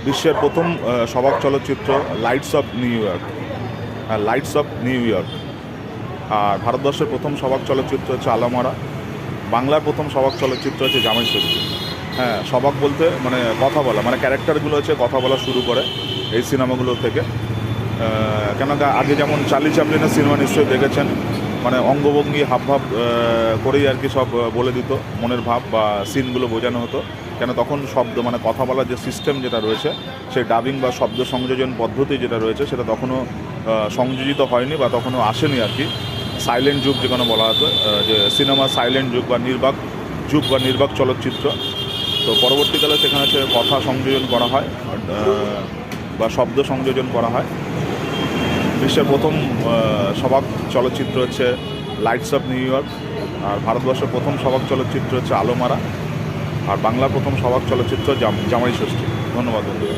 বিশ্বের প্রথম সবাক চলচ্চিত্র lights of New York, lights of New York. আর ভারতবর্ষের প্রথম সবাক চলচ্চিত্র হচ্ছে আলমরা। বাংলার প্রথম সবাক চলচ্চিত্র হচ্ছে জামাই ষষ্ঠী। হ্যাঁ, সবাক বলতে মানে কথা বলা, মানে ক্যারেক্টারগুলো হচ্ছে কথা বলা শুরু করে এই সিনেমাগুলো থেকে। কেন আগে যেমন চার্লি চ্যাপলিনের সিনেমা নিশ্চয়ই দেখেছেন, মানে অঙ্গভঙ্গি হাবভাব করেই আর কি সব বলে দিত, মনের ভাব বা সিনগুলো বোঝানো হতো। কেন তখন শব্দ মানে কথা বলার যে সিস্টেম যেটা রয়েছে, সেই ডাবিং বা শব্দ সংযোজন পদ্ধতি যেটা রয়েছে সেটা তখনও সংযোজিত হয়নি বা তখনও আসেনি আর কি। সাইলেন্ট যুগ যেখানে বলা হতো, যে সিনেমা সাইলেন্ট যুগ বা নির্বাক যুগ বা নির্বাক চলচ্চিত্র। তো পরবর্তীকালে সেখানে হচ্ছে কথা সংযোজন করা হয় বা শব্দ সংযোজন করা হয়। বিশ্বের প্রথম সবাক চলচ্চিত্র হচ্ছে লাইটস অফ নিউ ইয়র্ক। আর ভারতবর্ষের প্রথম সবাক চলচ্চিত্র হচ্ছে আলমারা। আর বাংলার প্রথম সবাক চলচ্চিত্র জামাই ষষ্ঠী। ধন্যবাদ বন্ধুরা।